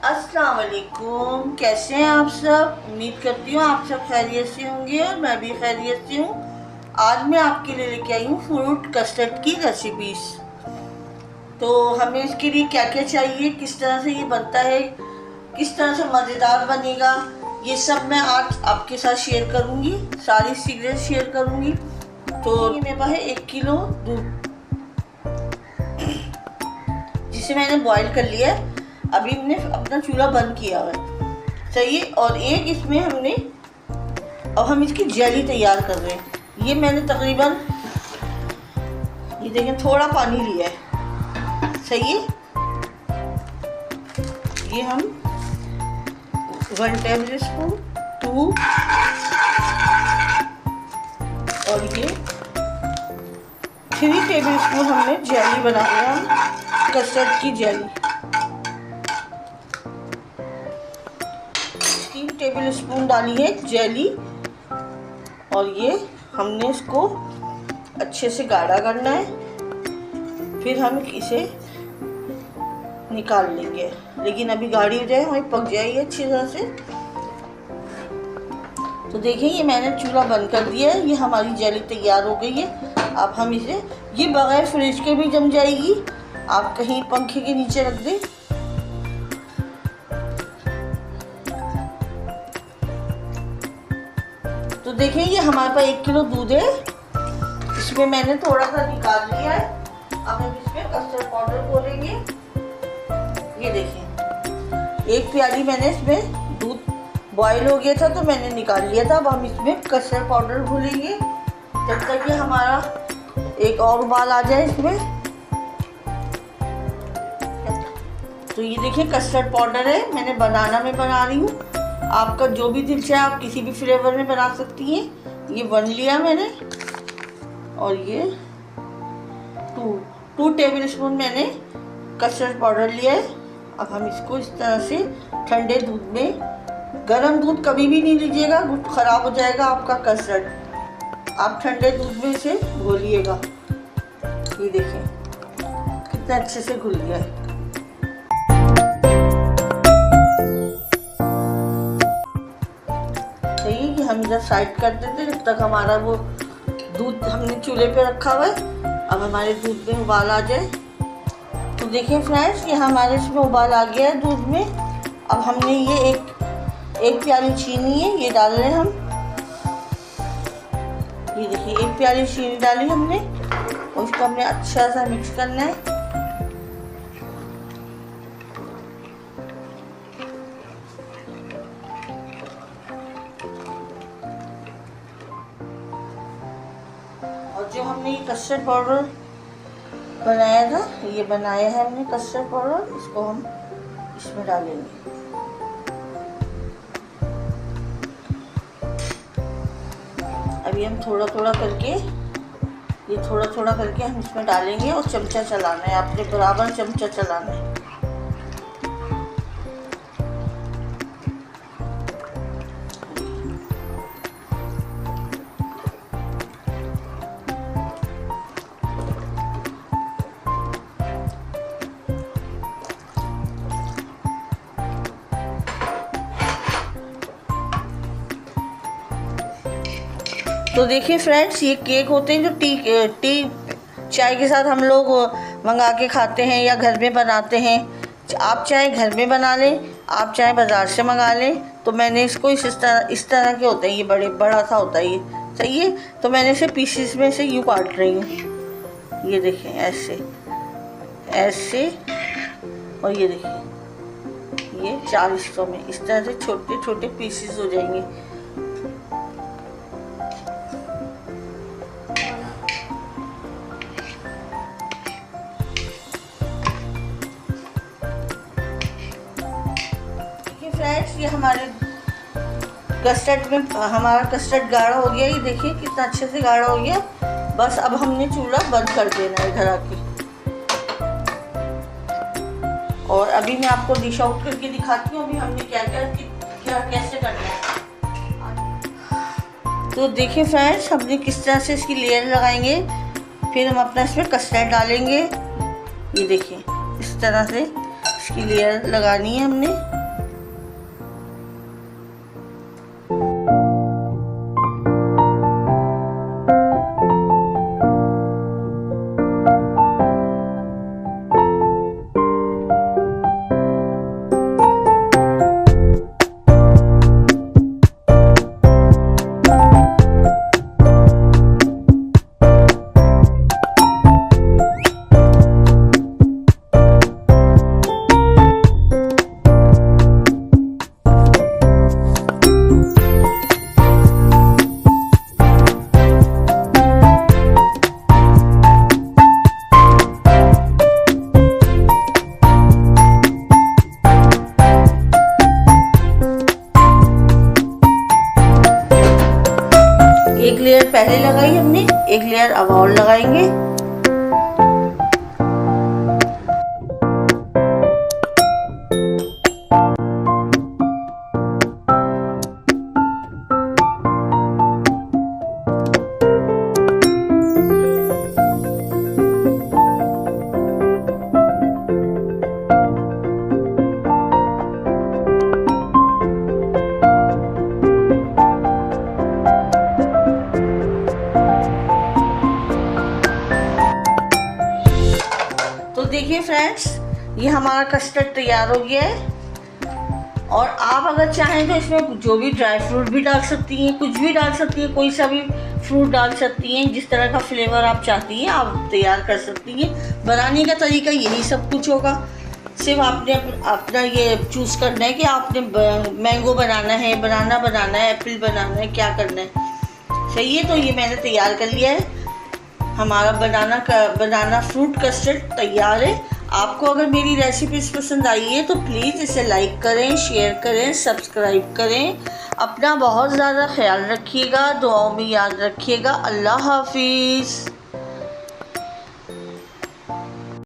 अस्सलाम वालेकुम, कैसे हैं आप सब। उम्मीद करती हूँ आप सब खैरियत से होंगे और मैं भी खैरियत से हूँ। आज मैं आपके लिए लेके आई हूँ फ्रूट कस्टर्ड की रेसिपीज़। तो हमें इसके लिए क्या क्या चाहिए, किस तरह से ये बनता है, किस तरह से मज़ेदार बनेगा, ये सब मैं आज आपके साथ शेयर करूँगी, सारी सीक्रेट शेयर करूँगी। तो ये मेरे पास है 1 किलो दूध, जिसे मैंने बॉईल कर लिया है। अभी हमने अपना चूल्हा बंद किया हुआ है, सही है। और एक इसमें हमने, अब हम इसकी जेली तैयार कर रहे हैं। ये मैंने तकरीबन, ये देखें, थोड़ा पानी लिया है, सही है। ये हम 1 टेबल स्पून, 2 और ये 3 टेबल स्पून हमने जेली बना लिया, कस्टर्ड की जेली। 3 टेबल स्पून डाली है जेली। और ये हमने इसको अच्छे से गाढ़ा करना है, फिर हम इसे निकाल लेंगे। लेकिन अभी गाढ़ी हो जाए, हमें पक जाएगी अच्छी तरह से। तो देखिए, ये मैंने चूल्हा बंद कर दिया है, ये हमारी जेली तैयार हो गई है। अब हम इसे, ये बगैर फ्रिज के भी जम जाएगी, आप कहीं पंखे के नीचे रख दें। तो देखिए, ये हमारे पास 1 किलो दूध है, इसमें मैंने थोड़ा सा निकाल लिया है। अब हम इसमें कस्टर्ड पाउडर घोलेंगे। ये देखिए, 1 प्याली मैंने इसमें दूध बॉईल हो गया था तो मैंने निकाल लिया था। अब हम इसमें कस्टर्ड पाउडर घोलेंगे जब तक कि हमारा एक और उबाल आ जाए इसमें। तो ये देखिए, कस्टर्ड पाउडर है, मैंने बनाना में बना रही हूँ। आपका जो भी दिल चाहे आप किसी भी फ्लेवर में बना सकती हैं। ये 1 लिया मैंने, और ये 2 टेबल स्पून मैंने कस्टर्ड पाउडर लिया है। अब हम इसको इस तरह से ठंडे दूध में, गर्म दूध कभी भी नहीं लीजिएगा, दूध खराब हो जाएगा आपका कस्टर्ड। आप ठंडे दूध में इसे घोलिएगा। ये देखिए कितना अच्छे से घुल गया है। सही कि हम इधर साइड कर देते जब तक हमारा वो दूध हमने चूल्हे पे रखा हुआ है। अब हमारे दूध में उबाल आ जाए। तो देखिए फ्रेंड्स, ये हमारे इसमें उबाल आ गया है दूध में। अब हमने ये एक प्याली चीनी है, ये डाल रहे हैं हम। ये देखिए, 1 प्याली चीनी डाली हमने, और उसको हमने अच्छा सा मिक्स करना है। और जो हमने ये कस्टर्ड पाउडर बनाया था, ये बनाया है हमने कस्टर्ड पाउडर, इसको हम इसमें डालेंगे। अभी हम थोड़ा थोड़ा करके, ये थोड़ा थोड़ा करके हम इसमें डालेंगे, और चमचा चलाना है, आपने बराबर चमचा चलाना है। तो देखिए फ्रेंड्स, ये केक होते हैं जो टी चाय के साथ हम लोग मंगा के खाते हैं या घर में बनाते हैं। आप चाहे घर में बना लें, आप चाहे बाज़ार से मंगा लें। तो मैंने इसको इस तरह के होते हैं, ये बड़ा सा होता है ये, सही है। तो मैंने इसे पीसेस में से यूँ काट रही हूँ। ये देखें, ऐसे ऐसे, और ये देखिए, ये 4 हिस्सों में इस तरह से छोटे छोटे पीसेस हो जाएंगे। फ्रेंड्स, ये हमारे कस्टर्ड में, हमारा कस्टर्ड गाढ़ा हो गया। ये देखिए कितना अच्छे से गाढ़ा हो गया। बस अब हमने चूल्हा बंद कर देना है इधर आके। और अभी मैं आपको डिश आउट करके दिखाती हूँ अभी हमने क्या कैसे करना है। तो देखिए फ्रेंड्स, हमने किस तरह से इसकी लेयर लगाएंगे। फिर हम अपना इसमें कस्टर्ड डालेंगे। ये देखिए, इस तरह से इसकी लेयर लगानी है हमने। एक लेयर पहले लगाई हमने, एक लेयर अब और लगाएंगे। तो देखिए फ्रेंड्स, ये हमारा कस्टर्ड तैयार हो गया है। और आप अगर चाहें तो इसमें जो भी ड्राई फ्रूट भी डाल सकती हैं, कुछ भी डाल सकती हैं, कोई सा भी फ्रूट डाल सकती हैं। जिस तरह का फ्लेवर आप चाहती हैं आप तैयार कर सकती हैं। बनाने का तरीका यही सब कुछ होगा, सिर्फ आपने अपना ये चूज़ करना है कि आपने मैंगो बनाना है, बनाना है, एप्पल बनाना है, क्या करना है। सही है, तो ये मैंने तैयार कर लिया है। हमारा बनाना फ्रूट कस्टर्ड तैयार है। आपको अगर मेरी रेसिपीज पसंद आई है तो प्लीज़ इसे लाइक करें, शेयर करें, सब्सक्राइब करें। अपना बहुत ज़्यादा ख्याल रखिएगा, दुआओं में याद रखिएगा। अल्लाह हाफिज़।